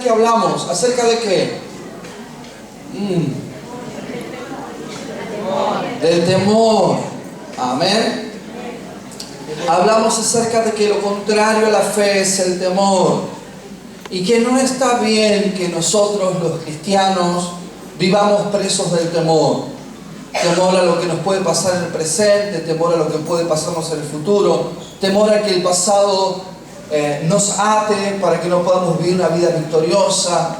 ¿Qué hablamos? ¿Acerca de qué? Del temor. Amén. Hablamos acerca de que lo contrario a la fe es el temor. Y que no está bien que nosotros los cristianos vivamos presos del temor. Temor a lo que nos puede pasar en el presente, temor a lo que puede pasarnos en el futuro, temor a que el pasado nos ate para que no podamos vivir una vida victoriosa.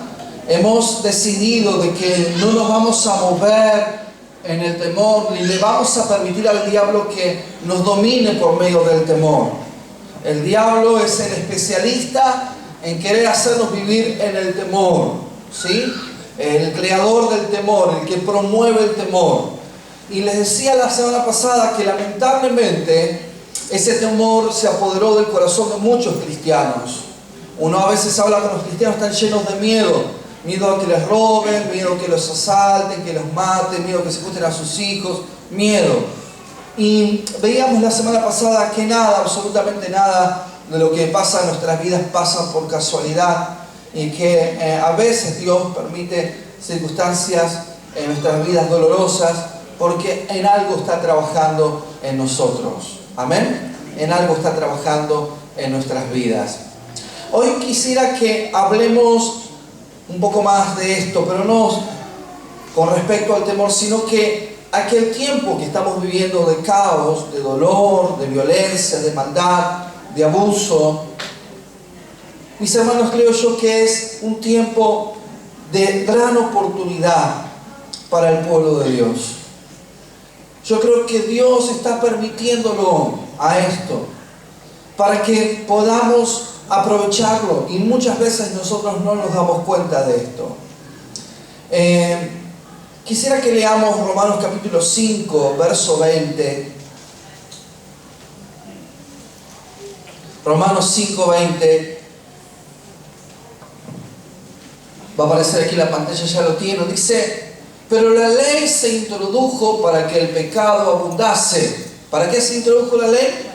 Hemos decidido de que no nos vamos a mover en el temor, ni le vamos a permitir al diablo que nos domine por medio del temor. El diablo es el especialista en querer hacernos vivir en el temor, ¿sí? El creador del temor, el que promueve el temor. Y les decía la semana pasada que lamentablemente ese temor se apoderó del corazón de muchos cristianos. Uno a veces habla con los cristianos, están llenos de miedo. Miedo a que les roben, miedo a que los asalten, que los maten, miedo a que secuestren a sus hijos, miedo. Y veíamos la semana pasada que nada, absolutamente nada de lo que pasa en nuestras vidas pasa por casualidad. Y que a veces Dios permite circunstancias en nuestras vidas dolorosas porque en algo está trabajando en nosotros. Amén. En algo está trabajando en nuestras vidas. Hoy quisiera que hablemos un poco más de esto, pero no con respecto al temor, sino que aquel tiempo que estamos viviendo de caos, de dolor, de violencia, de maldad, de abuso. Mis hermanos, creo yo que es un tiempo de gran oportunidad para el pueblo de Dios. Yo creo que Dios está permitiéndolo a esto para que podamos aprovecharlo, y muchas veces nosotros no nos damos cuenta de esto. Quisiera que leamos Romanos capítulo 5, verso 20. Romanos 5, 20. Va a aparecer aquí en la pantalla, ya lo tiene. Dice: pero la ley se introdujo para que el pecado abundase. ¿Para qué se introdujo la ley?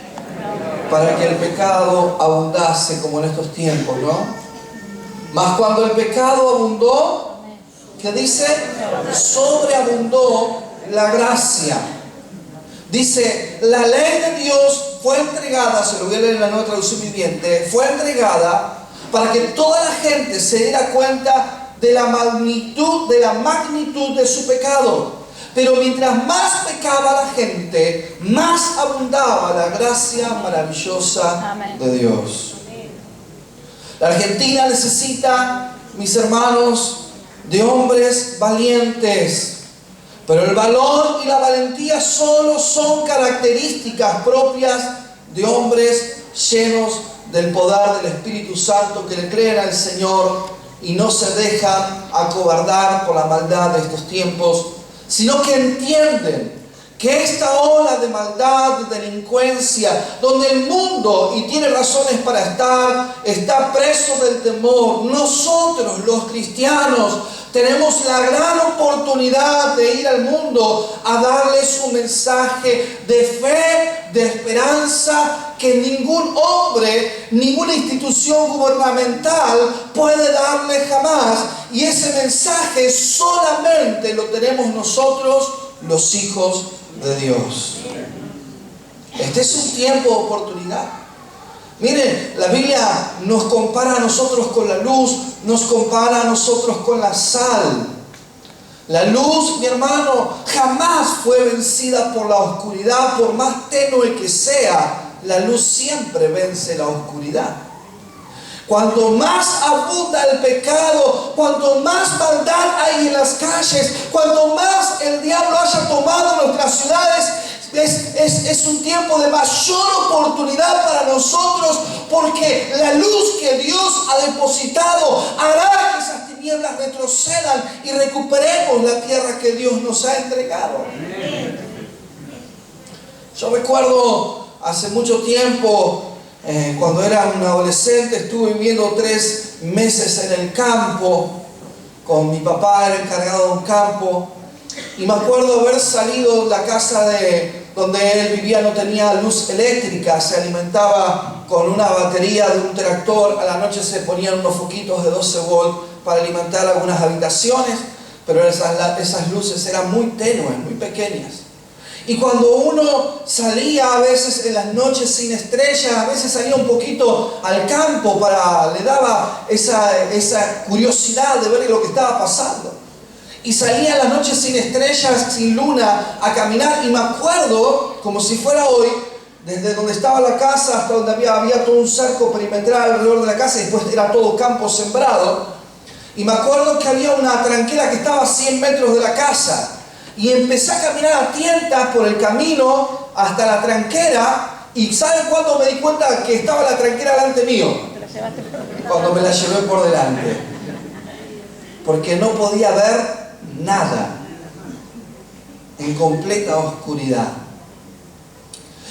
Para que el pecado abundase, como en estos tiempos, ¿no? Mas cuando el pecado abundó, ¿qué dice? Sobreabundó la gracia. Dice, la ley de Dios fue entregada, se lo voy a leer en la Nueva Traducción Viviente, fue entregada para que toda la gente se diera cuenta de la magnitud de su pecado. Pero mientras más pecaba la gente, más abundaba la gracia maravillosa de Dios. La Argentina necesita, mis hermanos, de hombres valientes. Pero el valor y la valentía solo son características propias de hombres llenos del poder del Espíritu Santo, que le creen al Señor y no se dejan acobardar por la maldad de estos tiempos, sino que entienden que esta ola de maldad, de delincuencia, donde el mundo, y tiene razones para estar, está preso del temor. Nosotros, los cristianos, tenemos la gran oportunidad de ir al mundo a darles un mensaje de fe, de esperanza, que ningún hombre, ninguna institución gubernamental puede darle jamás. Y ese mensaje solamente lo tenemos nosotros, los hijos de Dios. Este es un tiempo de oportunidad. Miren, la Biblia nos compara a nosotros con la luz, nos compara a nosotros con la sal. La luz, mi hermano, jamás fue vencida por la oscuridad, por más tenue que sea. La luz siempre vence la oscuridad. Cuanto más abunda el pecado, cuanto más maldad hay en las calles, cuanto más el diablo haya tomado nuestras ciudades, es un tiempo de mayor oportunidad para nosotros, porque la luz que Dios ha depositado hará que esas tinieblas retrocedan y recuperemos la tierra que Dios nos ha entregado. Yo recuerdo hace mucho tiempo, cuando era un adolescente, estuve viviendo 3 meses en el campo. Con mi papá, era encargado de un campo. Y me acuerdo haber salido de la casa donde él vivía, no tenía luz eléctrica, se alimentaba con una batería de un tractor. A la noche se ponían unos foquitos de 12 volts para alimentar algunas habitaciones, pero esas luces eran muy tenues, muy pequeñas. Y cuando uno salía a veces en las noches sin estrellas, a veces salía un poquito al campo, le daba esa curiosidad de ver lo que estaba pasando. Y salía en las noches sin estrellas, sin luna, a caminar. Y me acuerdo, como si fuera hoy, desde donde estaba la casa hasta donde había todo un cerco perimetral alrededor de la casa, y después era todo campo sembrado. Y me acuerdo que había una tranquera que estaba a 100 metros de la casa. Y empecé a caminar a tientas por el camino hasta la tranquera. ¿Y saben cuándo me di cuenta que estaba la tranquera delante mío? Cuando me la llevé por delante. Porque no podía ver nada, en completa oscuridad.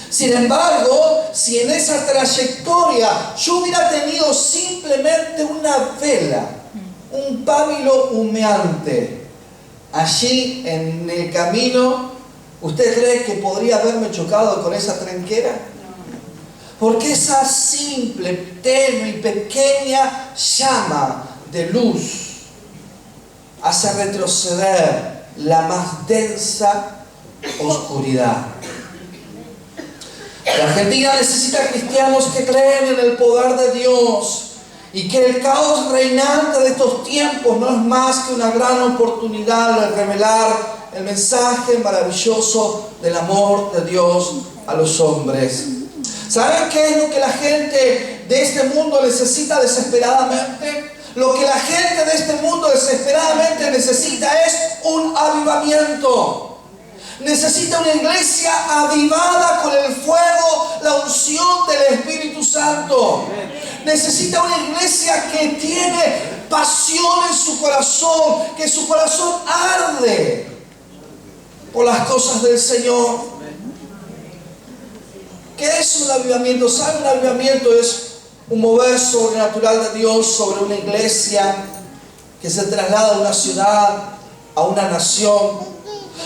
Sin embargo, si en esa trayectoria yo hubiera tenido simplemente una vela, un pábilo humeante, allí en el camino, ¿usted cree que podría haberme chocado con esa tranquera? Porque esa simple, tenue y pequeña llama de luz hace retroceder la más densa oscuridad. La Argentina necesita cristianos que creen en el poder de Dios y que el caos reinante de estos tiempos no es más que una gran oportunidad de revelar el mensaje maravilloso del amor de Dios a los hombres. ¿Saben qué es lo que la gente de este mundo necesita desesperadamente? Lo que la gente de este mundo desesperadamente necesita es un avivamiento. Necesita una iglesia avivada con el fuego, la unción del Espíritu Santo. Necesita una iglesia que tiene pasión en su corazón, que su corazón arde por las cosas del Señor. ¿Qué es un avivamiento? ¿Saben? Un avivamiento es un mover sobrenatural de Dios sobre una iglesia que se traslada de una ciudad a una nación,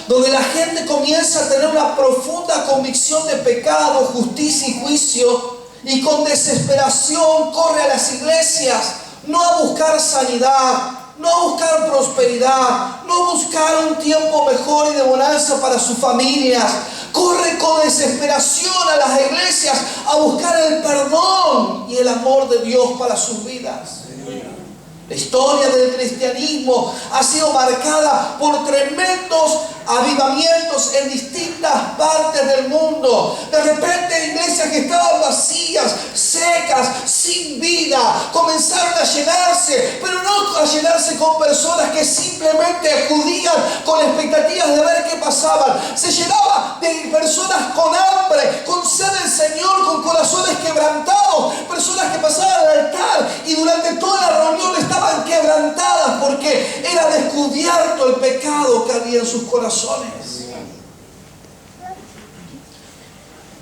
donde la gente comienza a tener una profunda convicción de pecado, justicia y juicio, y con desesperación corre a las iglesias, no a buscar sanidad, no a buscar prosperidad, no a buscar un tiempo mejor y de bonanza para sus familias. Corre con desesperación a las iglesias a buscar el perdón y el amor de Dios para sus vidas. La historia del cristianismo ha sido marcada por tremendos avivamientos en distintas partes del mundo. De repente iglesias que estaban vacías, secas, sin vida, comenzaron a llenarse, pero no a llenarse con personas que simplemente acudían con expectativas de ver qué pasaban. Se llenaba de personas con hambre, con sed del Señor, con corazones quebrantados, personas que pasaban al altar y durante toda la reunión estaban quebrantadas porque era descubierto el pecado que había en sus corazones.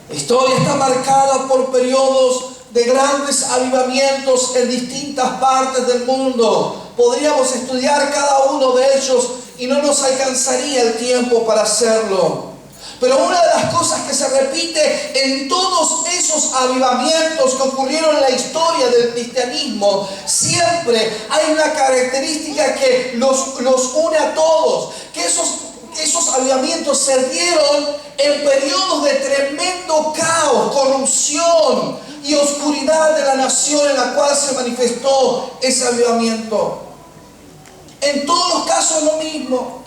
La historia está marcada por periodos de grandes avivamientos en distintas partes del mundo. Podríamos estudiar cada uno de ellos y no nos alcanzaría el tiempo para hacerlo. Pero una de las cosas que se repite en todos esos avivamientos que ocurrieron en la historia del cristianismo, siempre hay una característica que los une a todos, que esos avivamientos se dieron en periodos de tremendo caos, corrupción y oscuridad de la nación en la cual se manifestó ese avivamiento. En todos los casos lo mismo.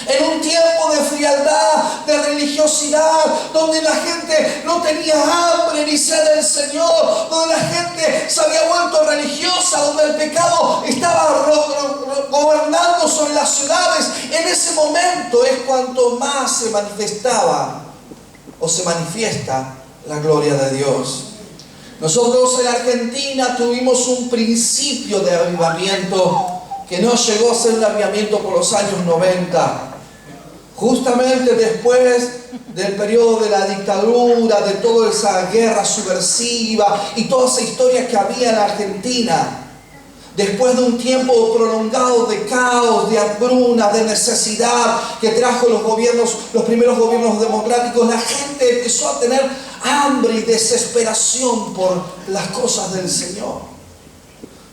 En un tiempo de frialdad, de religiosidad, donde la gente no tenía hambre ni sed del Señor, donde la gente se había vuelto religiosa, donde el pecado estaba gobernando sobre las ciudades, en ese momento es cuanto más se manifestaba o se manifiesta la gloria de Dios. Nosotros en Argentina tuvimos un principio de avivamiento que no llegó a ser un avivamiento por los años 90. Justamente después del periodo de la dictadura, de toda esa guerra subversiva y toda esa historia que había en la Argentina. Después de un tiempo prolongado de caos, de hambruna, de necesidad que trajo los primeros gobiernos democráticos, la gente empezó a tener hambre y desesperación por las cosas del Señor.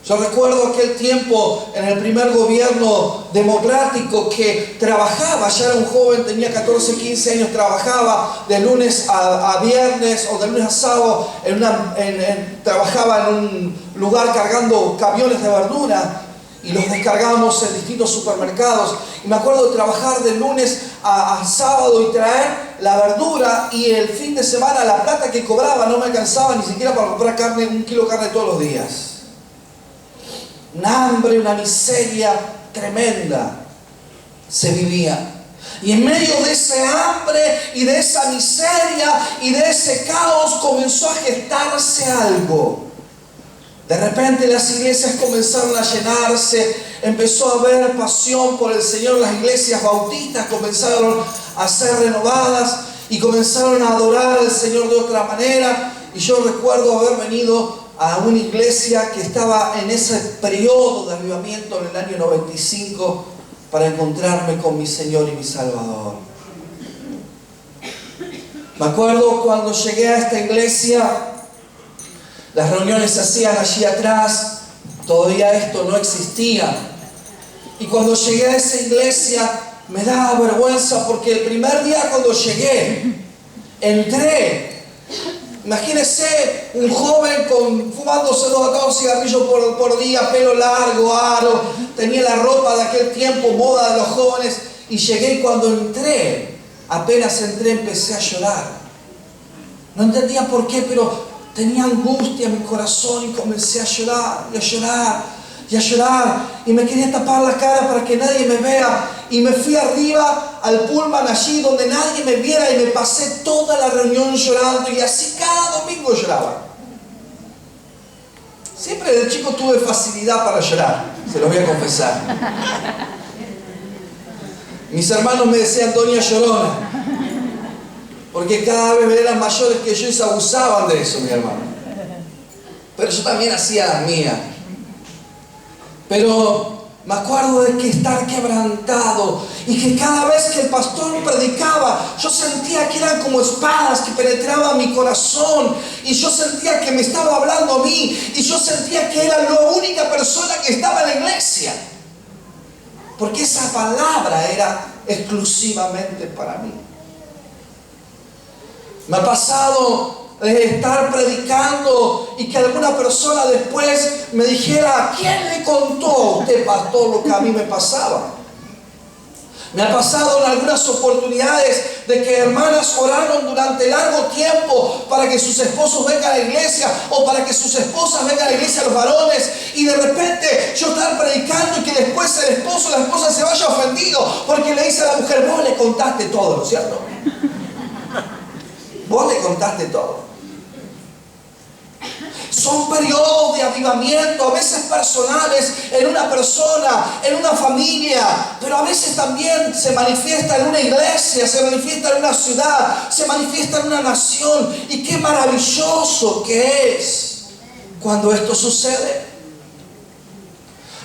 Yo recuerdo aquel tiempo en el primer gobierno democrático que trabajaba, ya era un joven, tenía 14, 15 años, trabajaba de lunes a viernes o de lunes a sábado, trabajaba en un lugar cargando camiones de verdura y los descargábamos en distintos supermercados. Y me acuerdo de trabajar de lunes a sábado y traer la verdura, y el fin de semana la plata que cobraba no me alcanzaba ni siquiera para comprar carne, 1 kilo de carne todos los días. Una hambre, una miseria tremenda se vivía. Y en medio de ese hambre y de esa miseria y de ese caos comenzó a gestarse algo. De repente las iglesias comenzaron a llenarse, empezó a haber pasión por el Señor, las iglesias bautistas comenzaron a ser renovadas y comenzaron a adorar al Señor de otra manera. Y yo recuerdo haber venido a una iglesia que estaba en ese periodo de avivamiento en el año 95 para encontrarme con mi Señor y mi Salvador. Me acuerdo cuando llegué a esta iglesia, las reuniones se hacían allí atrás, todavía esto no existía. Y cuando llegué a esa iglesia me daba vergüenza porque el primer día cuando llegué, entré. Imagínese un joven fumándose 2 a 4 cigarrillos por día, pelo largo, aro, tenía la ropa de aquel tiempo, moda de los jóvenes, y llegué y cuando entré, apenas entré, empecé a llorar. No entendía por qué, pero tenía angustia en mi corazón y comencé a llorar, y a llorar, y a llorar, y me quería tapar la cara para que nadie me vea, y me fui arriba al pullman allí donde nadie me viera y me pasé toda la reunión llorando, y así cada domingo lloraba. Siempre de chico tuve facilidad para llorar, se lo voy a confesar. Mis hermanos me decían Doña Llorona, porque cada vez eran mayores que yo y se abusaban de eso, mi hermano. Pero yo también hacía las mías. Pero me acuerdo de que estar quebrantado y que cada vez que el pastor predicaba, yo sentía que eran como espadas que penetraban mi corazón, y yo sentía que me estaba hablando a mí, y yo sentía que era la única persona que estaba en la iglesia, porque esa palabra era exclusivamente para mí. Me ha pasado de estar predicando y que alguna persona después me dijera: ¿quién le contó a usted, pastor, lo que a mí me pasaba? Me ha pasado en algunas oportunidades de que hermanas oraron durante largo tiempo para que sus esposos vengan a la iglesia, o para que sus esposas vengan a la iglesia, los varones, y de repente yo estar predicando y que después el esposo o la esposa se vaya ofendido porque le dice a la mujer: vos le contaste todo, ¿no es cierto? Vos le contaste todo. Son periodos de avivamiento, a veces personales, en una persona, en una familia, pero a veces también se manifiesta en una iglesia, se manifiesta en una ciudad, se manifiesta en una nación. Y qué maravilloso que es cuando esto sucede.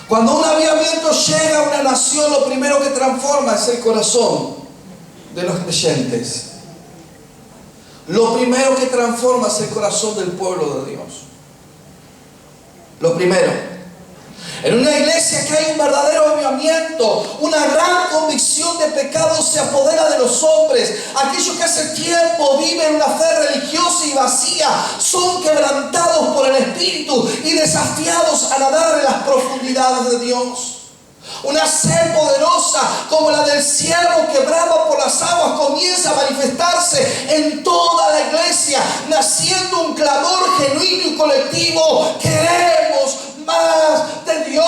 Cuando un avivamiento llega a una nación, lo primero que transforma es el corazón de los creyentes. Lo primero que transforma es el corazón del pueblo de Dios. Lo primero. En una iglesia que hay un verdadero avivamiento, una gran convicción de pecado se apodera de los hombres. Aquellos que hace tiempo viven una fe religiosa y vacía son quebrantados por el Espíritu y desafiados a nadar en las profundidades de Dios. Una sed poderosa como la del siervo que brama por las aguas comienza a manifestarse en toda la iglesia, naciendo un clamor genuino y colectivo: queremos más de Dios,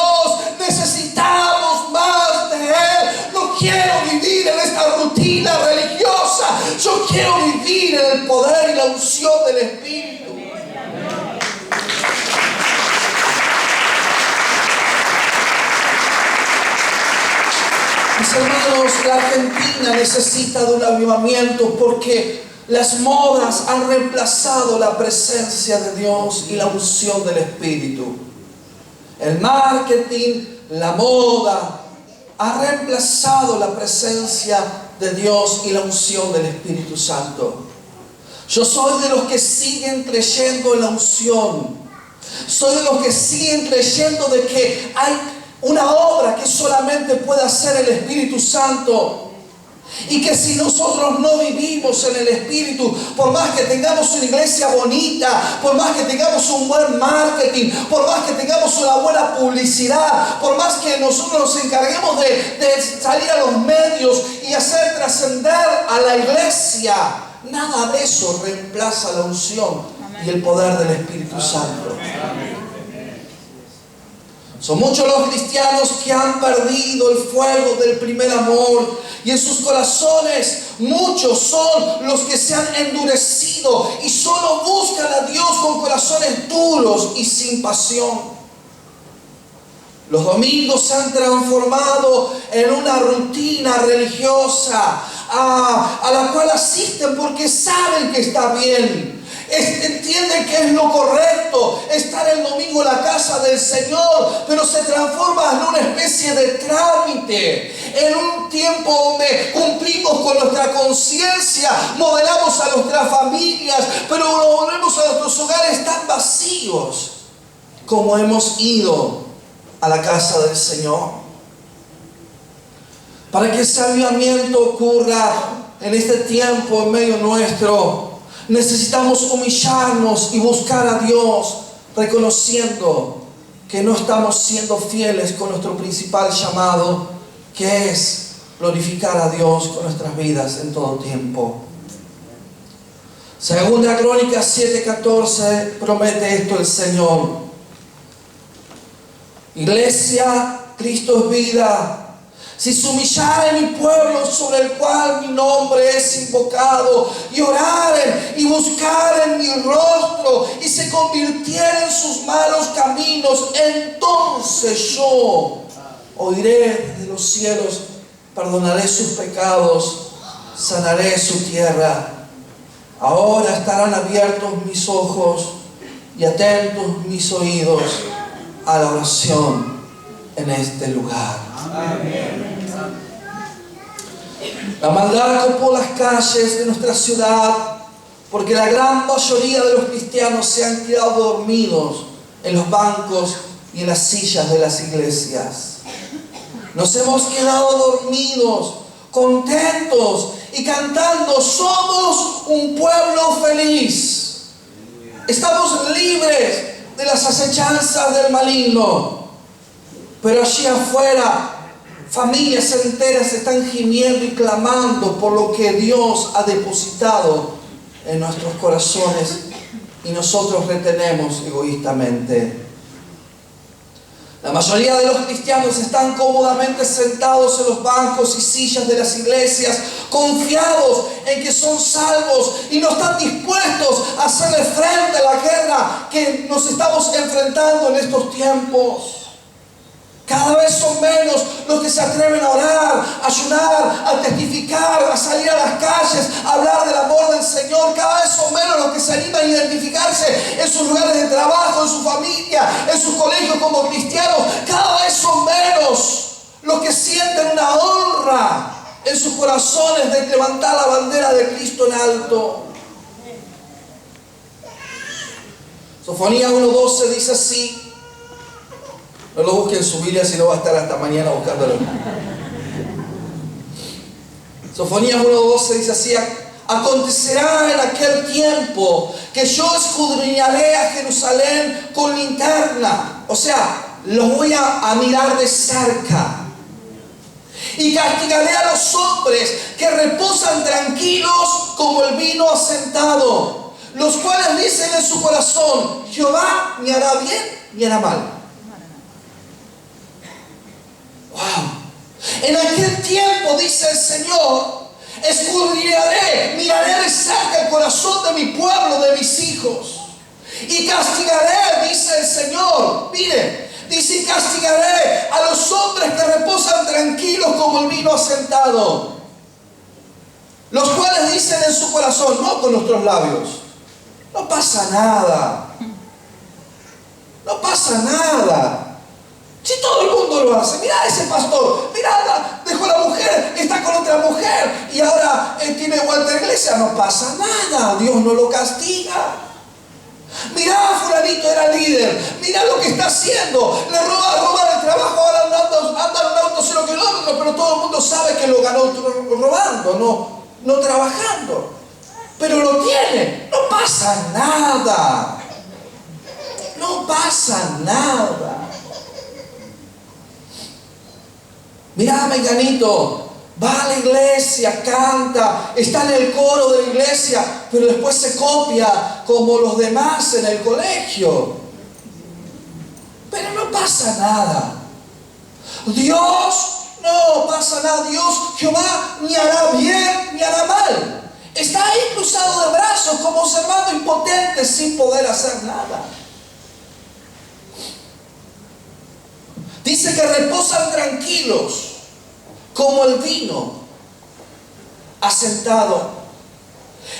necesitamos más de Él. No quiero vivir en esta rutina religiosa, yo quiero vivir en el poder y la unción del Espíritu. Mis hermanos, la Argentina necesita de un avivamiento porque las modas han reemplazado la presencia de Dios y la unción del Espíritu. El marketing, la moda, ha reemplazado la presencia de Dios y la unción del Espíritu Santo. Yo soy de los que siguen creyendo en la unción. Soy de los que siguen creyendo de que hay una obra que solamente puede hacer el Espíritu Santo. Y que si nosotros no vivimos en el Espíritu, por más que tengamos una iglesia bonita, por más que tengamos un buen marketing, por más que tengamos una buena publicidad, por más que nosotros nos encarguemos de salir a los medios y hacer trascender a la iglesia, nada de eso reemplaza la unción y el poder del Espíritu Santo. Son muchos los cristianos que han perdido el fuego del primer amor, y en sus corazones muchos son los que se han endurecido y solo buscan a Dios con corazones duros y sin pasión. Los domingos se han transformado en una rutina religiosa a la cual asisten porque saben que está bien. Entienden que es lo correcto estar el domingo en la casa del Señor, pero se transforma en una especie de trámite, en un tiempo donde cumplimos con nuestra conciencia, modelamos a nuestras familias, pero volvemos a nuestros hogares tan vacíos como hemos ido a la casa del Señor. Para que ese avivamiento ocurra en este tiempo en medio nuestro, necesitamos humillarnos y buscar a Dios, reconociendo que no estamos siendo fieles con nuestro principal llamado, que es glorificar a Dios con nuestras vidas en todo tiempo. Segunda Crónicas 7:14 promete esto el Señor: Iglesia, Cristo es vida. Si se humillare mi pueblo sobre el cual mi nombre es invocado, y oraren y buscaren mi rostro, y se convirtieren en sus malos caminos, entonces yo oiré desde los cielos, perdonaré sus pecados, sanaré su tierra. Ahora estarán abiertos mis ojos y atentos mis oídos a la oración en este lugar. Amén. La maldad ocupó las calles de nuestra ciudad porque la gran mayoría de los cristianos se han quedado dormidos en los bancos y en las sillas de las iglesias. Nos hemos quedado dormidos, contentos y cantando: somos un pueblo feliz. Estamos libres de las acechanzas del maligno. Pero allí afuera, familias enteras están gimiendo y clamando por lo que Dios ha depositado en nuestros corazones y nosotros retenemos egoístamente. La mayoría de los cristianos están cómodamente sentados en los bancos y sillas de las iglesias, confiados en que son salvos, y no están dispuestos a hacerle frente a la guerra que nos estamos enfrentando en estos tiempos. Cada vez son menos los que se atreven a orar, a ayunar, a testificar, a salir a las calles, a hablar del amor del Señor. Cada vez son menos los que se animan a identificarse en sus lugares de trabajo, en su familia, en sus colegios como cristianos. Cada vez son menos los que sienten una honra en sus corazones de levantar la bandera de Cristo en alto. Sofonías 1:12 dice así. No lo busquen en su Biblia, si no va a estar hasta mañana buscándolo. Sofonías 1:12 dice así: acontecerá en aquel tiempo que yo escudriñaré a Jerusalén con linterna. O sea, los voy a mirar de cerca. Y castigaré a los hombres que reposan tranquilos como el vino asentado, los cuales dicen en su corazón: Jehová ni hará bien ni hará mal. Wow. En aquel tiempo, dice el Señor, escudriñaré, miraré de cerca el corazón de mi pueblo, de mis hijos, y castigaré, dice el Señor. Mire, dice: y castigaré a los hombres que reposan tranquilos como el vino asentado, los cuales dicen en su corazón, no con nuestros labios, no pasa nada, no pasa nada. Si todo el mundo lo hace, mira a ese pastor, mira, dejó a la mujer está con otra mujer y ahora tiene vuelta a la iglesia. No pasa nada, Dios no lo castiga. Mirá, fulanito era líder, mirá lo que está haciendo, le roban el trabajo, ahora anda en un auto 0 kilómetros, pero todo el mundo sabe que lo ganó robando, no trabajando. Pero lo tiene, no pasa nada. No pasa nada. Mirá, menganito, va a la iglesia, canta, está en el coro de la iglesia, pero después se copia como los demás en el colegio. Pero no pasa nada. Dios, no pasa nada. Dios, Jehová, ni hará bien ni hará mal. Está ahí cruzado de brazos como observando impotente sin poder hacer nada. Dice que reposan tranquilos como el vino asentado.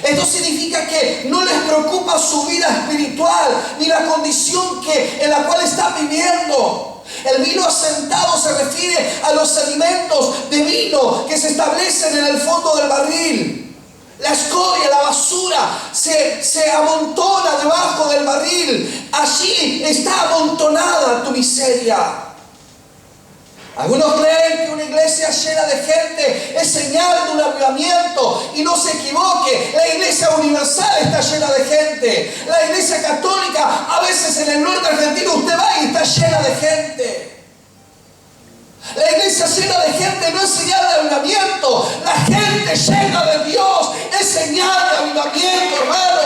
Esto significa que no les preocupa su vida espiritual ni la condición en la cual están viviendo. El vino asentado se refiere a los sedimentos de vino que se establecen en el fondo del barril. La escoria, la basura se amontona debajo del barril. Allí está amontonada tu miseria. Algunos creen que una iglesia llena de gente es señal de un avivamiento, y no se equivoque, la iglesia universal está llena de gente. La iglesia católica, a veces en el norte argentino usted va y está llena de gente. La iglesia llena de gente no es señal de avivamiento. La gente llena de Dios es señal de avivamiento, hermano.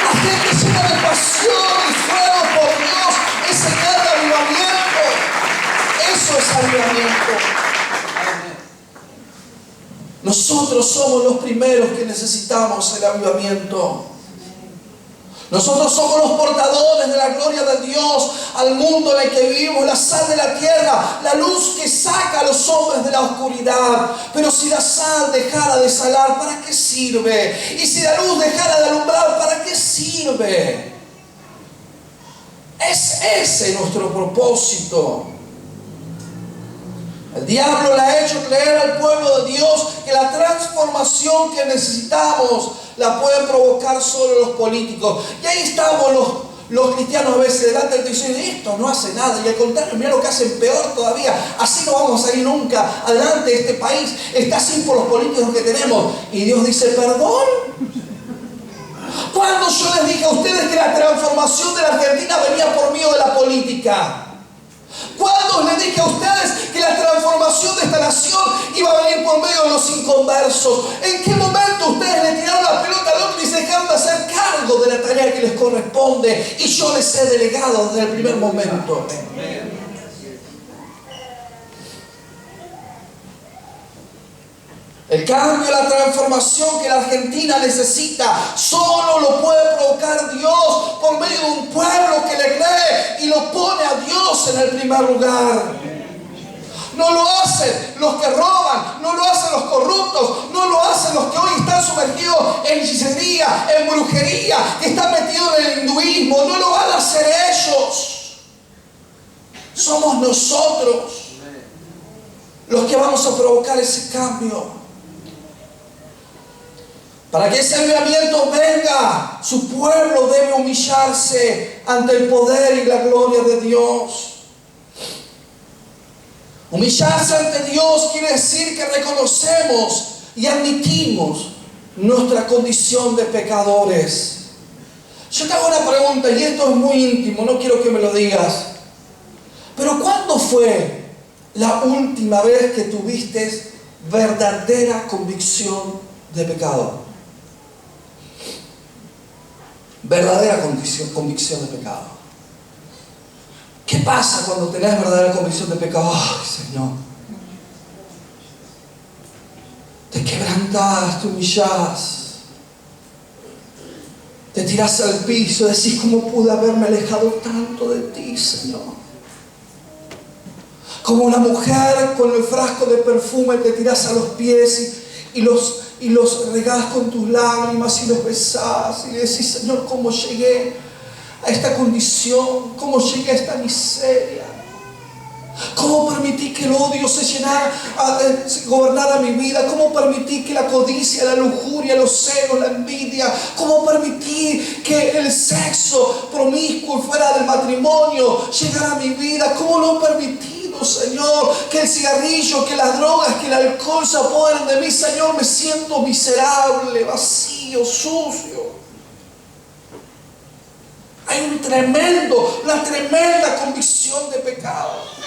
La gente llena de pasión y fuego por Dios es señal de avivamiento. Eso es avivamiento. Nosotros somos los primeros que necesitamos el avivamiento. Nosotros somos los portadores de la gloria de Dios al mundo en el que vivimos, la sal de la tierra, la luz que saca a los hombres de la oscuridad. Pero si la sal dejara de salar, ¿para qué sirve? Y si la luz dejara de alumbrar, ¿para qué sirve? Es ese nuestro propósito. El diablo le ha hecho creer al pueblo de Dios que la transformación que necesitamos la pueden provocar solo los políticos. Y ahí estamos los cristianos a veces delante del televisión y esto no hace nada. Y al contrario, mira lo que hacen peor todavía. Así no vamos a ir nunca adelante. Este país está así por los políticos que tenemos. Y Dios dice, ¿perdón? ¿Cuándo yo les dije a ustedes que la transformación de la Argentina venía por medio de la política? ¿Cuándo les dije a ustedes que la transformación de esta nación iba a venir por medio de los inconversos? ¿En qué momento ustedes le tiraron la pelota al otro y se dejaron de hacer cargo de la tarea que les corresponde? Y yo les he delegado desde el primer momento. El cambio, la transformación que la Argentina necesita, solo lo puede provocar Dios por medio de un pueblo que le cree y lo pone a Dios en el primer lugar. No lo hacen los que roban, no lo hacen los corruptos, no lo hacen los que hoy están sumergidos en hechicería, en brujería, que están metidos en el hinduismo. No lo van a hacer ellos. Somos nosotros los que vamos a provocar ese cambio. Para que ese avivamiento venga, su pueblo debe humillarse ante el poder y la gloria de Dios. Humillarse ante Dios quiere decir que reconocemos y admitimos nuestra condición de pecadores. Yo te hago una pregunta, y esto es muy íntimo, no quiero que me lo digas. Pero ¿cuándo fue la última vez que tuviste verdadera convicción de pecado? Verdadera convicción de pecado. ¿Qué pasa cuando tenés verdadera convicción de pecado? ¡Ay, Señor! Te quebrantás, te humillás, te tirás al piso, decís, ¿cómo pude haberme alejado tanto de ti, Señor? Como una mujer con el frasco de perfume, te tirás a los pies y los regás con tus lágrimas y los besás y le decís, Señor, ¿cómo llegué a esta condición? ¿Cómo llegué a esta miseria? ¿Cómo permití que el odio gobernara mi vida? ¿Cómo permití que la codicia, la lujuria, los celos, la envidia? ¿Cómo permití que el sexo promiscuo fuera del matrimonio llegara a mi vida? ¿Cómo lo he permitido, Señor? Que el cigarrillo, que las drogas, que el alcohol se apoderen de mí, Señor. Me siento miserable, vacío, sucio. Hay una tremenda convicción de pecado.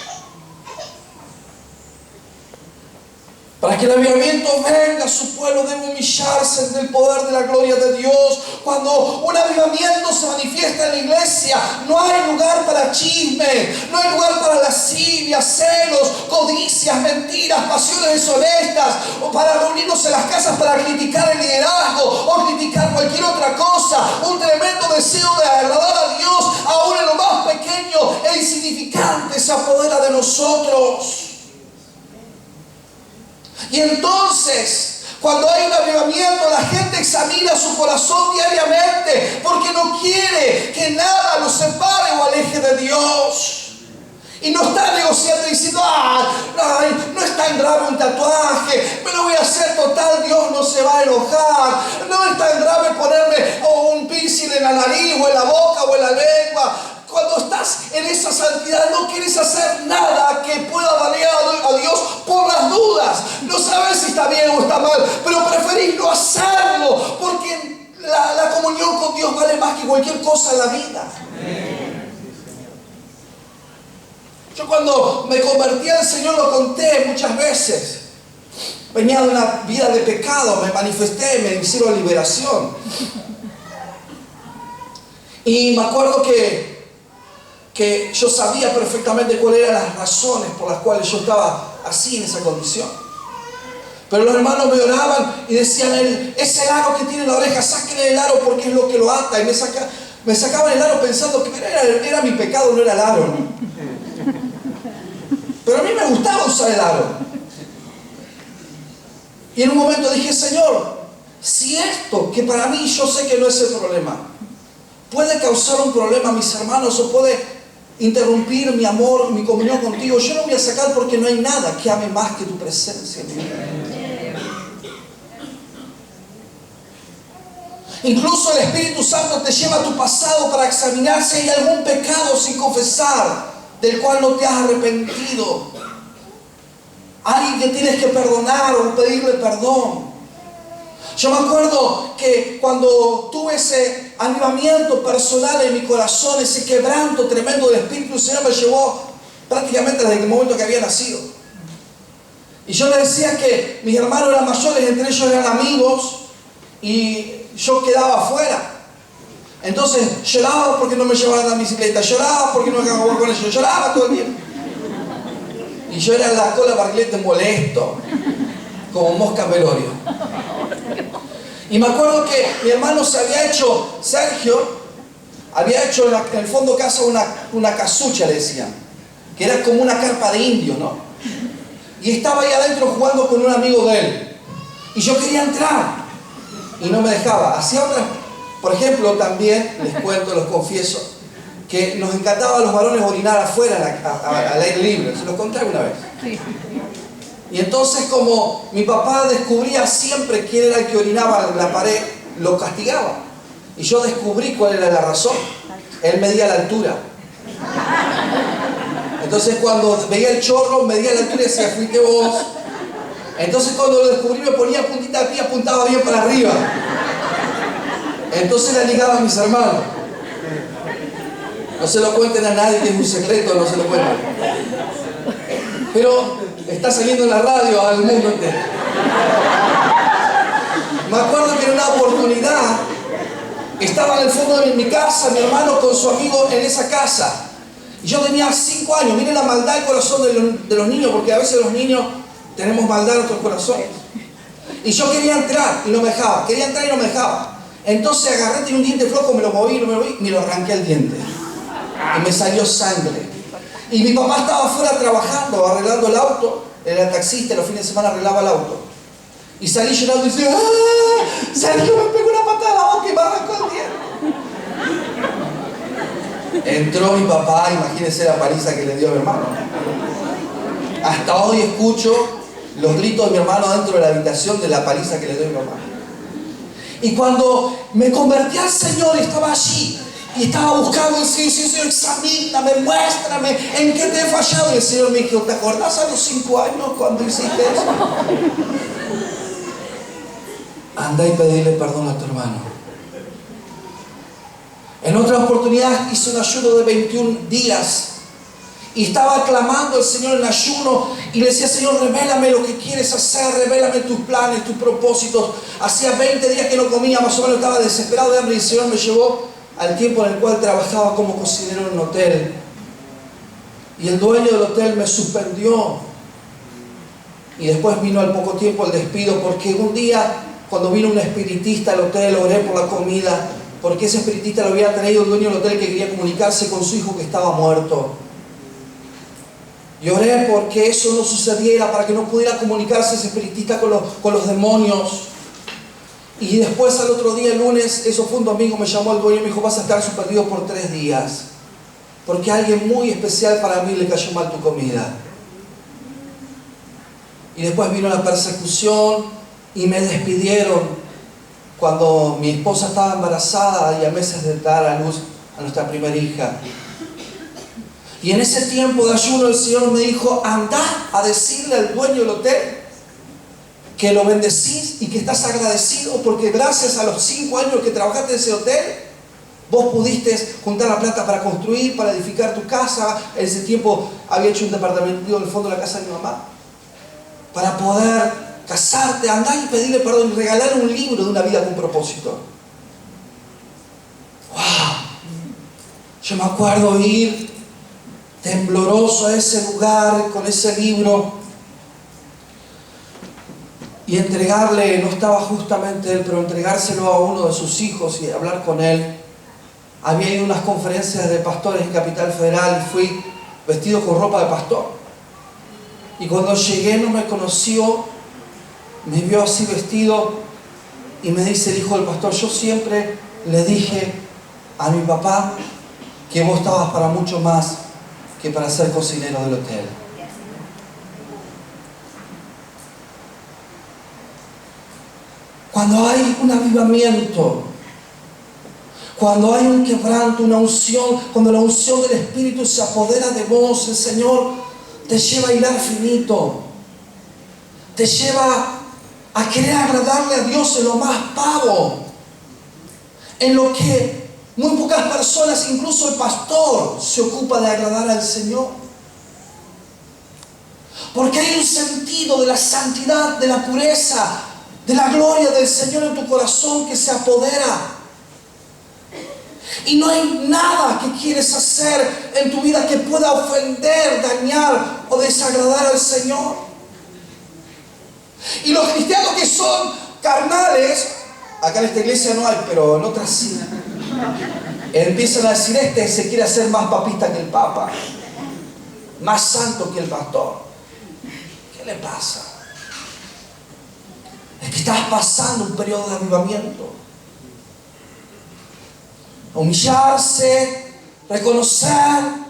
Para que el avivamiento venga, su pueblo debe humillarse en el poder de la gloria de Dios. Cuando un avivamiento se manifiesta en la iglesia, no hay lugar para chisme, no hay lugar para lascivia, celos, codicias, mentiras, pasiones deshonestas, o para reunirnos en las casas para criticar el liderazgo o criticar cualquier otra cosa. Un tremendo deseo de agradar a Dios, aún en lo más pequeño e insignificante, se apodera de nosotros. Y entonces, cuando hay un avivamiento, la gente examina su corazón diariamente porque no quiere que nada los separe o aleje de Dios. Y no está negociando diciendo, no es tan grave un tatuaje, me lo voy a hacer total, Dios no se va a enojar. No es tan grave ponerme un piercing en la nariz o en la boca o en la lengua. Cuando estás en esa santidad no quieres hacer nada que pueda dañar a Dios por las dudas. No sabes si está bien o está mal, pero preferís no hacerlo porque la comunión con Dios vale más que cualquier cosa en la vida. Yo cuando me convertí al Señor lo conté muchas veces. Venía de una vida de pecado, me manifesté, me hicieron liberación. Y me acuerdo que yo sabía perfectamente cuáles eran las razones por las cuales yo estaba así en esa condición. Pero los hermanos me oraban y decían, ese aro que tiene en la oreja, sáquenle el aro porque es lo que lo ata. Y me sacaban el aro pensando que era mi pecado, no era el aro, ¿no? Pero a mí me gustaba usar el aro. Y en un momento dije, Señor, si esto, que para mí yo sé que no es el problema, puede causar un problema a mis hermanos o puede interrumpir mi amor, mi comunión contigo, yo lo voy a sacar porque no hay nada que ame más que tu presencia en mi vida. Incluso el Espíritu Santo te lleva a tu pasado para examinar si hay algún pecado sin confesar, del cual no te has arrepentido. Alguien que tienes que perdonar o pedirle perdón. Yo me acuerdo que cuando tuve ese avivamiento personal en mi corazón, ese quebranto tremendo del Espíritu, el Señor me llevó prácticamente desde el momento que había nacido. Y yo le decía que mis hermanos eran mayores, entre ellos eran amigos, y yo quedaba afuera. Entonces lloraba porque no me llevaban a la bicicleta, lloraba porque no me dejaban jugar con ellos, lloraba todo el tiempo. Y yo era en la cola barrilete molesto, como mosca en velorio. Y me acuerdo que mi hermano Sergio, había hecho en el fondo casa una casucha, le decían, que era como una carpa de indios, ¿no? Y estaba ahí adentro jugando con un amigo de él. Y yo quería entrar, y no me dejaba. Hacía otras, por ejemplo, también, les cuento, los confieso, que nos encantaba a los varones orinar afuera, al aire libre. Se los conté alguna vez. Sí. Y entonces, como mi papá descubría siempre quién era el que orinaba en la pared, lo castigaba. Y yo descubrí cuál era la razón. Él medía la altura. Entonces, cuando veía el chorro, medía la altura y decía, fuiste vos. Entonces, cuando lo descubrí, me ponía puntita de pie, apuntaba bien para arriba. Entonces la ligaba a mis hermanos. No se lo cuenten a nadie, que es un secreto, no se lo cuenten. Pero está saliendo en la radio al mundo entero. Me acuerdo que en una oportunidad estaba en el fondo de mi casa, mi hermano con su amigo en esa casa. Y yo tenía 5 años. Miren la maldad del corazón de los niños, porque a veces los niños tenemos maldad en nuestros corazones. Y yo quería entrar y no me dejaba. Quería entrar y no me dejaba. Entonces agarré, tenía un diente flojo, me lo moví y me lo arranqué el diente. Y me salió sangre. Y mi papá estaba afuera trabajando, arreglando el auto. Era taxista, los fines de semana arreglaba el auto. Y salí llorando y decía, ¡ah! Sergio me pegó una patada a la boca y me arrancó el diente. Entró mi papá, imagínense la paliza que le dio a mi hermano. Hasta hoy escucho los gritos de mi hermano dentro de la habitación de la paliza que le dio a mi papá. Y cuando me convertí al Señor, estaba allí y estaba buscando el Señor, examíname, muéstrame en qué te he fallado. Y el Señor me dijo, ¿te acordás a los 5 años cuando hiciste eso? Anda y pedirle perdón a tu hermano. En otra oportunidad hice un ayuno de 21 días y estaba clamando al Señor en ayuno y le decía, Señor, revélame lo que quieres hacer, revélame tus planes, tus propósitos. Hacía 20 días que no comía, más o menos estaba desesperado de hambre y el Señor me llevó al tiempo en el cual trabajaba como cocinero en un hotel. Y el dueño del hotel me suspendió. Y después vino al poco tiempo el despido, porque un día, cuando vino un espiritista al hotel, oré por la comida, porque ese espiritista lo había traído el dueño del hotel que quería comunicarse con su hijo que estaba muerto. Y oré porque eso no sucediera, para que no pudiera comunicarse ese espiritista con los demonios. Y después al otro día, el lunes, eso fue un domingo, me llamó el dueño y me dijo, vas a estar suspendido por 3 días. Porque a alguien muy especial para mí le cayó mal tu comida. Y después vino la persecución y me despidieron cuando mi esposa estaba embarazada y a meses de dar a luz a nuestra primera hija. Y en ese tiempo de ayuno el Señor me dijo, anda a decirle al dueño del hotel que lo bendecís y que estás agradecido porque gracias a los 5 años que trabajaste en ese hotel, vos pudiste juntar la plata para construir, para edificar tu casa. En ese tiempo había hecho un departamento en el fondo de la casa de mi mamá. Para poder casarte, andar y pedirle perdón y regalarle un libro de una vida con propósito. ¡Wow! Yo me acuerdo ir tembloroso a ese lugar con ese libro y entregarle, no estaba justamente él, pero entregárselo a uno de sus hijos y hablar con él. Había ido a unas conferencias de pastores en Capital Federal y fui vestido con ropa de pastor. Y cuando llegué no me conoció, me vio así vestido y me dice el hijo del pastor, yo siempre le dije a mi papá que vos estabas para mucho más que para ser cocinero del hotel. Cuando hay un avivamiento, cuando hay un quebranto, una unción, cuando la unción del Espíritu se apodera de vos, el Señor te lleva a hilar finito, te lleva a querer agradarle a Dios en lo más pavo, en lo que muy pocas personas, incluso el pastor, se ocupa de agradar al Señor. Porque hay un sentido de la santidad, de la pureza, de la gloria del Señor en tu corazón que se apodera. Y no hay nada que quieres hacer en tu vida que pueda ofender, dañar o desagradar al Señor. Y los cristianos que son carnales, acá en esta iglesia no hay, pero en otras sí, empiezan a decir, este se quiere hacer más papista que el Papa, más santo que el pastor. ¿Qué le pasa? Es que estás pasando un periodo de avivamiento. Humillarse, reconocer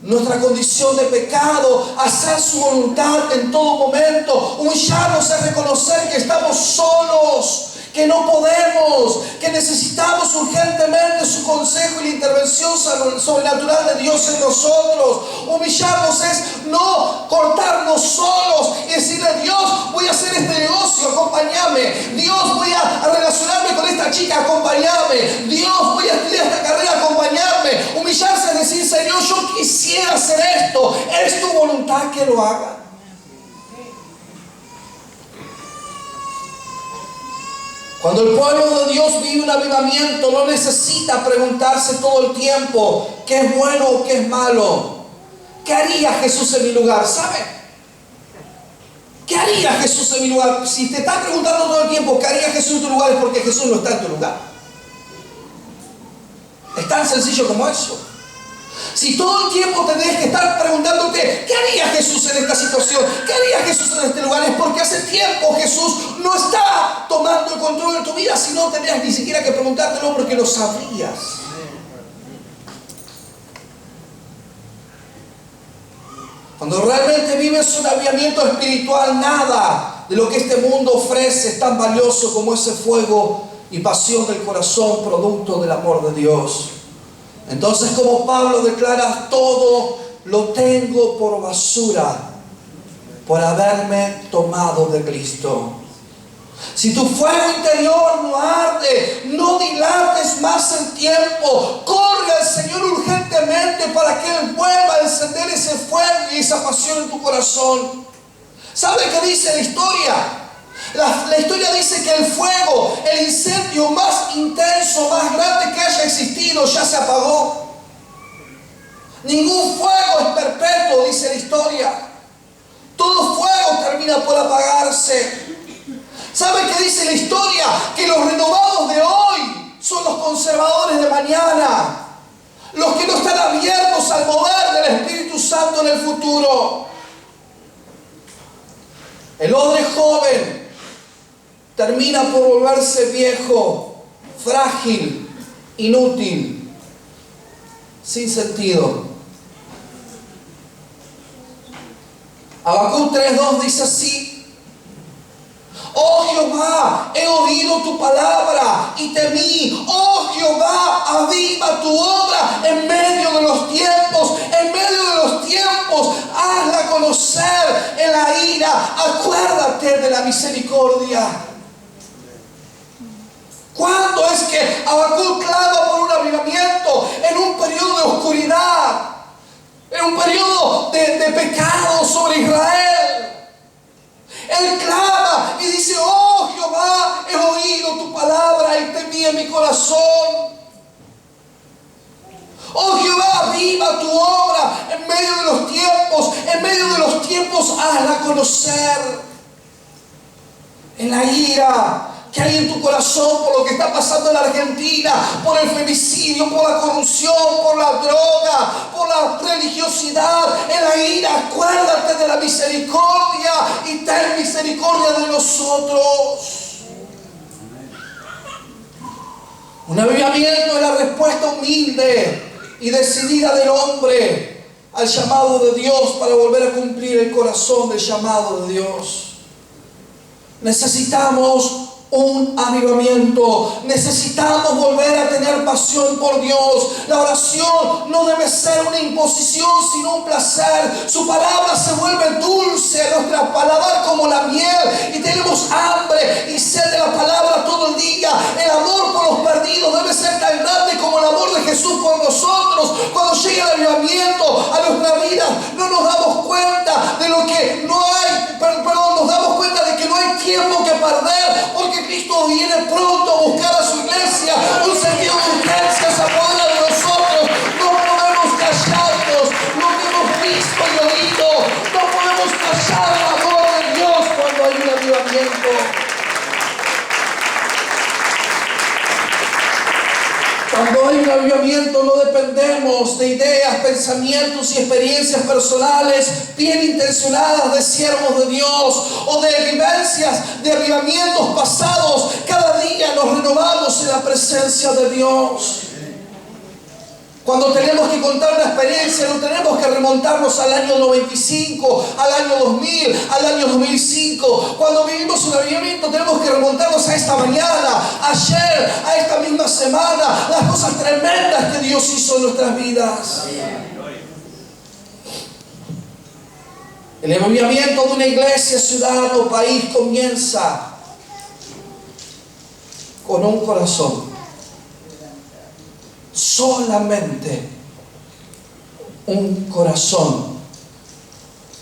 nuestra condición de pecado, hacer su voluntad en todo momento. Humillarnos es reconocer que estamos solos, que no podemos, que necesitamos urgentemente su consejo y la intervención sobrenatural de Dios en nosotros. Humillarnos es no cortarnos solos y decirle, Dios, voy a hacer este negocio, acompáñame. Dios, voy a relacionarme con esta chica, acompáñame. Dios, voy a estudiar esta carrera, acompáñame. Humillarse es decir, Señor, yo quisiera hacer esto. ¿Es tu voluntad que lo haga? Cuando el pueblo de Dios vive un avivamiento, no necesita preguntarse todo el tiempo qué es bueno o qué es malo. ¿Qué haría Jesús en mi lugar? ¿Sabe? ¿Qué haría Jesús en mi lugar? Si te estás preguntando todo el tiempo qué haría Jesús en tu lugar, es porque Jesús no está en tu lugar. Es tan sencillo como eso. Si todo el tiempo tenés que estar preguntándote ¿qué haría Jesús en esta situación? ¿Qué haría Jesús en este lugar? Es porque hace tiempo Jesús no está tomando el control de tu vida, si no tendrías ni siquiera que preguntártelo porque lo sabrías. Cuando realmente vives un avivamiento espiritual, nada de lo que este mundo ofrece es tan valioso como ese fuego y pasión del corazón producto del amor de Dios. Entonces, como Pablo declara, todo lo tengo por basura por haberme tomado de Cristo. Si tu fuego interior no arde, no dilates más el tiempo. Corre al Señor urgentemente para que Él vuelva a encender ese fuego y esa pasión en tu corazón. ¿Sabe qué dice la historia? La historia dice que el fuego, el incendio más intenso, más grande que haya existido, ya se apagó. Ningún fuego es perpetuo, dice la historia. Todo fuego termina por apagarse. ¿Sabe qué dice la historia? Que los renovados de hoy son los conservadores de mañana. Los que no están abiertos al mover del Espíritu Santo en el futuro. El odre joven termina por volverse viejo, frágil, inútil, sin sentido. Habacuc 3:2 dice así: oh Jehová, he oído tu palabra y temí. Oh Jehová, aviva tu obra en medio de los tiempos. En medio de los tiempos, hazla conocer en la ira. Acuérdate de la misericordia. ¿Cuándo es que Habacuc clama por un avivamiento? En un periodo de oscuridad, en un periodo de pecado sobre Israel. Él clama y dice: oh Jehová, he oído tu palabra y temí en mi corazón. Oh Jehová, viva tu obra en medio de los tiempos. En medio de los tiempos, hazla conocer. En la ira que hay en tu corazón por lo que está pasando en la Argentina, por el femicidio, por la corrupción, por la droga, por la religiosidad, en la ira, acuérdate de la misericordia y ten misericordia de nosotros. Un avivamiento es la respuesta humilde y decidida del hombre al llamado de Dios para volver a cumplir el corazón del llamado de Dios. Necesitamos un avivamiento. Necesitamos volver a tener pasión por Dios. La oración no debe ser una imposición, sino un placer. Su palabra se vuelve dulce a nuestra paladar como la miel, y tenemos hambre y sed de la palabra todo el día. El amor por los perdidos debe ser tan grande como el amor de Jesús por nosotros. Cuando llega el avivamiento a nuestra vida, no nos damos cuenta de lo que no hay, nos damos cuenta de que no hay tiempo que perder, porque Cristo viene pronto a buscar a su iglesia. Un sentido de urgencia se apodera de nosotros. No podemos callarnos lo que hemos visto y oído. No podemos callar el amor de Dios cuando hay un avivamiento. Cuando hay un avivamiento no dependemos de ideas, pensamientos y experiencias personales bien intencionadas de siervos de Dios o de vivencias de avivamientos pasados. Cada día nos renovamos en la presencia de Dios. Cuando tenemos que contar una experiencia, no tenemos que remontarnos al año 95, al año 2000, al año 2005. Cuando vivimos un avivamiento, tenemos que remontarnos a esta mañana, ayer, a esta misma semana, las cosas tremendas que Dios hizo en nuestras vidas. El avivamiento de una iglesia, ciudad o país comienza con un corazón. Solamente un corazón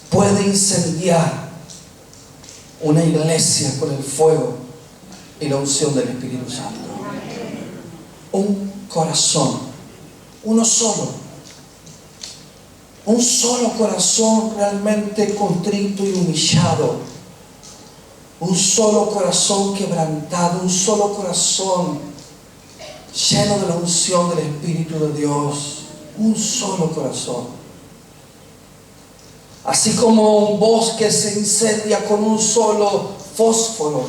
puede incendiar una iglesia con el fuego y la unción del Espíritu Santo. Un corazón, uno solo. Un solo corazón realmente contrito y humillado. Un solo corazón quebrantado, un solo corazón lleno de la unción del Espíritu de Dios. Un solo corazón. Así como un bosque se incendia con un solo fósforo,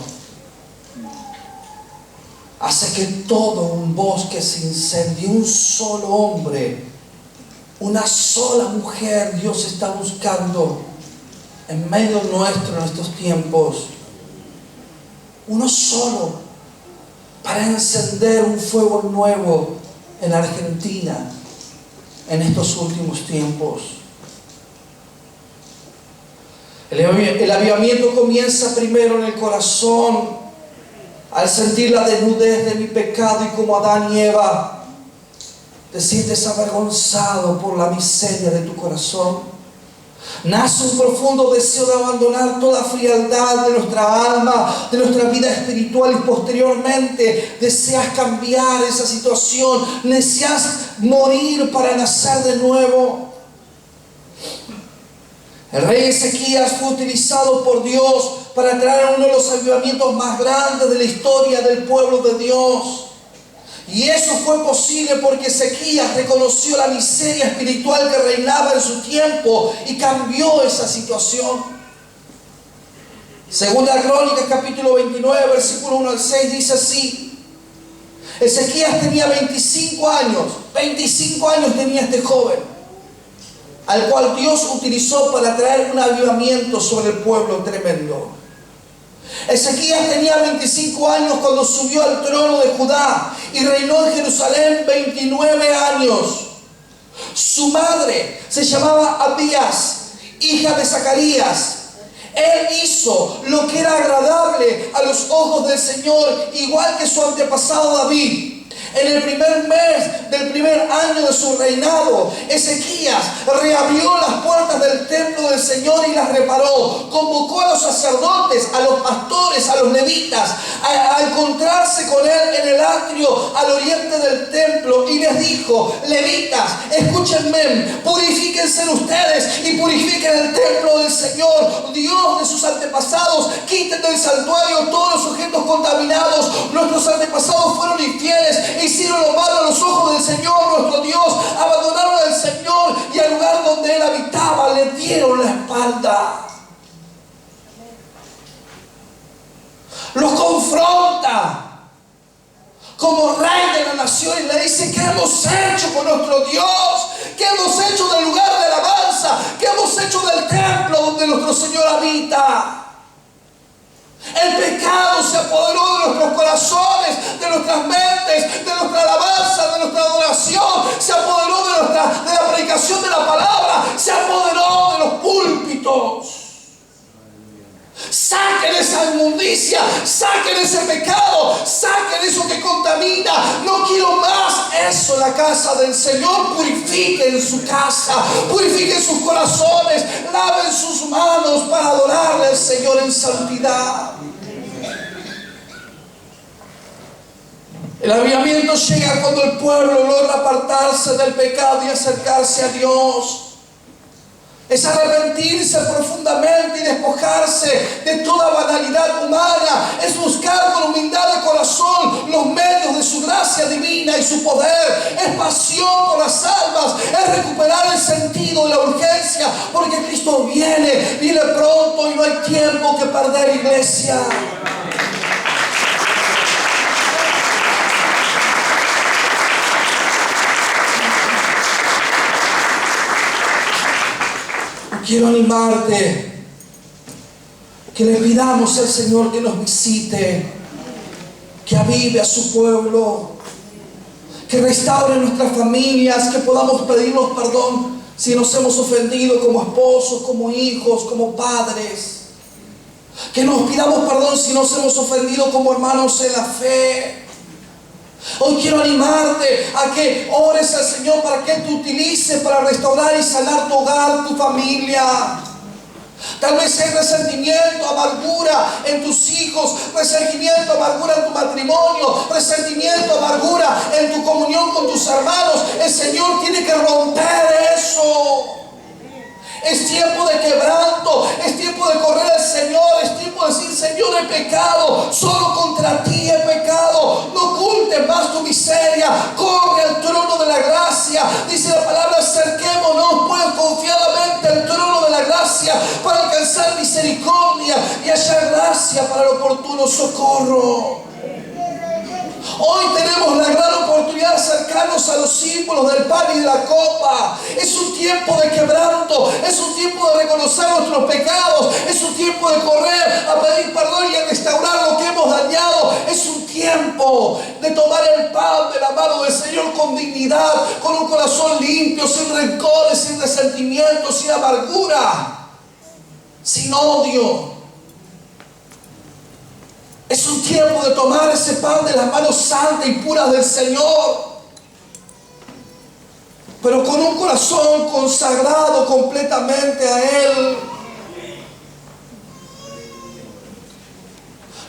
hace que todo un bosque se incendie. Un solo hombre Una sola mujer Dios está buscando en medio nuestro en estos tiempos. Uno solo para encender un fuego nuevo en Argentina en estos últimos tiempos. El avivamiento comienza primero en el corazón, al sentir la desnudez de mi pecado y como Adán y Eva te sientes avergonzado por la miseria de tu corazón. Nace un profundo deseo de abandonar toda frialdad de nuestra alma, de nuestra vida espiritual, y posteriormente deseas cambiar esa situación, deseas morir para nacer de nuevo. El rey Ezequías fue utilizado por Dios para traer uno de los avivamientos más grandes de la historia del pueblo de Dios. Y eso fue posible porque Ezequías reconoció la miseria espiritual que reinaba en su tiempo y cambió esa situación. Segunda Crónicas capítulo 29, versículo 1 al 6 dice así: Ezequías tenía 25 años. 25 años tenía este joven, al cual Dios utilizó para traer un avivamiento sobre el pueblo tremendo. Ezequías tenía 25 años cuando subió al trono de Judá y reinó en Jerusalén 29 años. Su madre se llamaba Abías, hija de Zacarías. Él hizo lo que era agradable a los ojos del Señor, igual que su antepasado David. En el primer mes del primer año de su reinado, Ezequías reabrió las puertas del templo del Señor y las reparó. Convocó a los sacerdotes, a los pastores, a los levitas, a encontrarse con él en el atrio al oriente del templo, y les dijo: levitas, escúchenme, purifíquense ustedes y purifiquen el templo del Señor, Dios de sus antepasados. Quiten del santuario todos los objetos contaminados. Nuestros antepasados fueron infieles, hicieron lo malo a los ojos del Señor nuestro Dios, abandonaron al Señor y al lugar donde Él habitaba le dieron la espalda. Los confronta como rey de la nación y le dice: ¿qué hemos hecho con nuestro Dios? ¿Qué hemos hecho del lugar de alabanza? ¿Qué hemos hecho del templo donde nuestro Señor habita? El pecado se apoderó de nuestros corazones, de nuestras mentes, de nuestra alabanza, de nuestra adoración. Se apoderó de la predicación de la palabra. Se apoderó de los púlpitos. Saquen esa inmundicia, saquen ese pecado, saquen eso que contamina. No quiero más eso en la casa del Señor. Purifiquen su casa, purifiquen sus corazones, laven sus manos para adorarle al Señor en santidad. El avivamiento llega cuando el pueblo logra apartarse del pecado y acercarse a Dios. Es arrepentirse profundamente y despojarse de toda banalidad humana. Es buscar con humildad de corazón los medios de su gracia divina y su poder. Es pasión por las almas. Es recuperar el sentido de la urgencia, porque Cristo viene pronto y no hay tiempo que perder, iglesia. Quiero animarte, que le pidamos al Señor que nos visite, que avive a su pueblo, que restaure nuestras familias, que podamos pedirnos perdón si nos hemos ofendido como esposos, como hijos, como padres, que nos pidamos perdón si nos hemos ofendido como hermanos en la fe. Hoy quiero animarte a que ores al Señor para que Él te utilice para restaurar y sanar tu hogar, tu familia. Tal vez hay resentimiento, amargura en tus hijos, resentimiento, amargura en tu matrimonio, resentimiento, amargura en tu comunión con tus hermanos. El Señor tiene que romper eso. Es tiempo de quebranto, es tiempo de correr al Señor, es tiempo de decir: Señor, he pecado, solo contra ti he pecado. No ocultes más tu miseria, corre al trono de la gracia. Dice la palabra: acerquémonos pues confiadamente al trono de la gracia para alcanzar misericordia y hallar gracia para el oportuno socorro. Hoy tenemos la gran oportunidad de acercarnos a los símbolos del pan y de la copa. Es un tiempo de quebranto, es un tiempo de reconocer nuestros pecados, es un tiempo de correr a pedir perdón y a restaurar lo que hemos dañado. Es un tiempo de tomar el pan de la mano del Señor con dignidad, con un corazón limpio, sin rencores, sin resentimientos, sin amargura, sin odio. Es un tiempo de tomar ese pan de las manos santas y puras del Señor, pero con un corazón consagrado completamente a Él.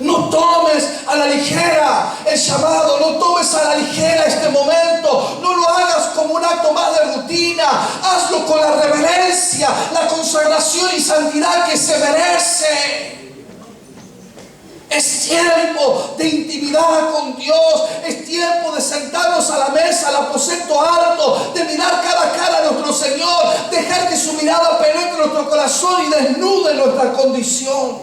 No tomes a la ligera el llamado, no tomes a la ligera este momento, no lo hagas como un acto más de rutina, hazlo con la reverencia, la consagración y santidad que se merece. Es tiempo de intimidad con Dios. Es tiempo de sentarnos a la mesa, al aposento alto, de mirar cara a cara a nuestro Señor, dejar que su mirada penetre nuestro corazón y desnude nuestra condición.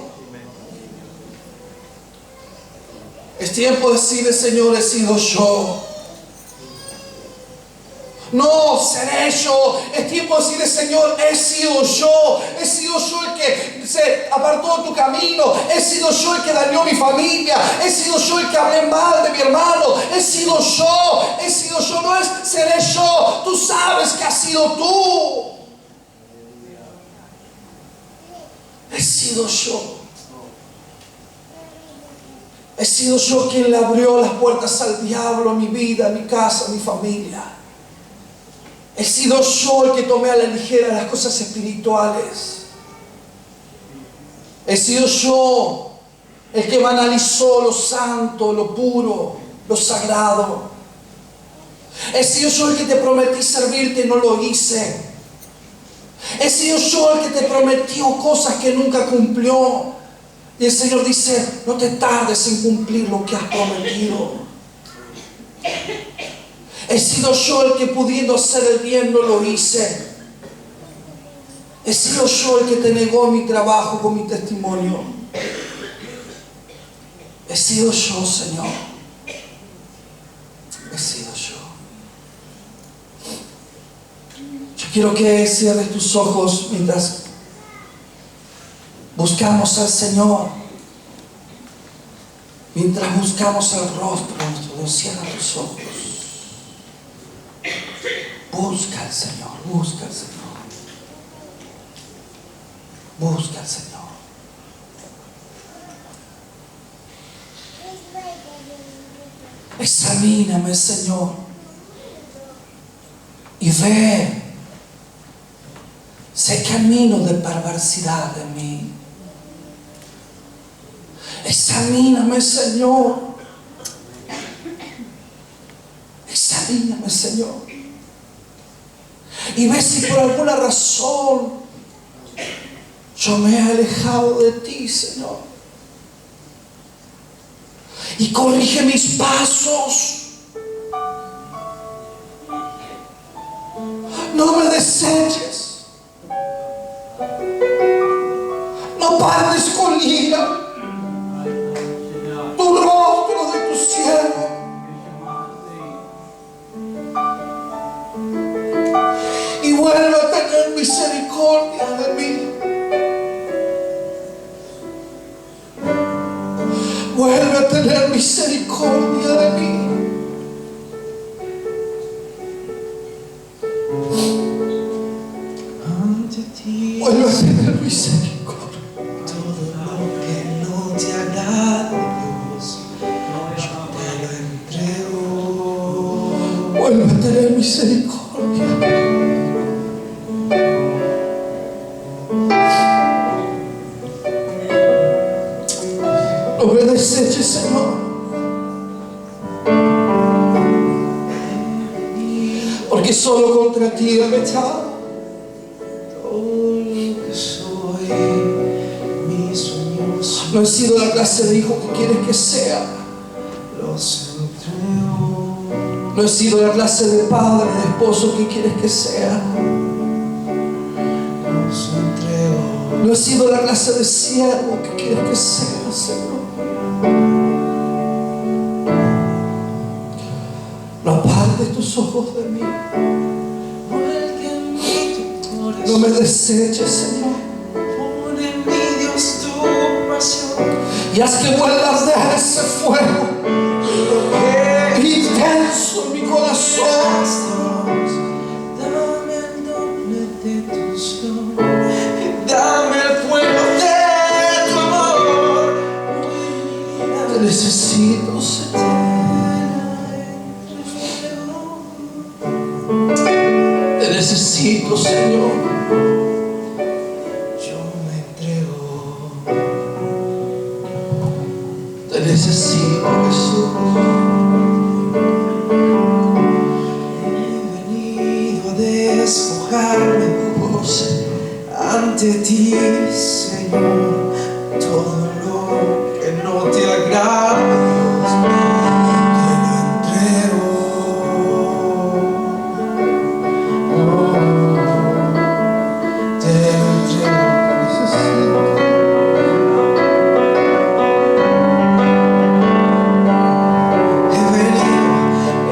Es tiempo de decirle: Señor, he sido yo. No seré yo. Es tiempo de decirle: Señor, he sido yo. He sido yo el que se apartó de tu camino. He sido yo el que dañó mi familia. He sido yo el que hablé mal de mi hermano. He sido yo. He sido yo. No es seré yo. Tú sabes que has sido tú. He sido yo. He sido yo quien le abrió las puertas al diablo, a mi vida, a mi casa, a mi familia. He sido yo el que tomé a la ligera las cosas espirituales. He sido yo el que banalizó lo santo, lo puro, lo sagrado. He sido yo el que te prometí servirte y no lo hice. He sido yo el que te prometió cosas que nunca cumplió. Y el Señor dice: no te tardes en cumplir lo que has prometido. He sido yo el que, pudiendo hacer el bien, no lo hice. He sido yo el que te negó mi trabajo con mi testimonio. He sido yo, Señor. He sido yo. Yo quiero que cierres tus ojos mientras buscamos al Señor. Mientras buscamos el rostro de nuestro Dios, cierra tus ojos. Busca al Señor, busca al Señor. Busca al Señor. Examíname, Señor, y ve si hay camino de perversidad en mí. Examíname, Señor. Examíname, Señor. Y ve si por alguna razón yo me he alejado de ti, Señor. Y corrige mis pasos. No me deseches. No partes con ira tu rostro de tu siervo. Y vuelve a tener misericordia de mí. Vuelve a tener misericordia de mí. Vuelve a tener misericordia. Todo lo que no te agrade, Dios, yo te lo entrego. Vuelve a tener misericordia. No me deseches, Señor, porque solo contra ti he pecado. Todo lo que soy, mis sueños, No he sido la clase de hijo que quieres que sea. los entrego. No he sido la clase de padre, de esposo que quieres que sea. Los entrego. No he sido la clase de siervo que quieres que sea, Señor. tus ojos de mí. Vuelve en mí tu corazón. No me deseches, Señor. Pon en mí, Dios, tu pasión. Y haz que vuelva a arder ese fuego intenso en mi corazón. Dame el doble de tu unción. Dame el fuego de tu amor. Te necesito, Señor. Te necesito, Señor. Yo me entrego. Te necesito, Jesús. He venido a despojarme Oh, Señor. ante ti, Señor.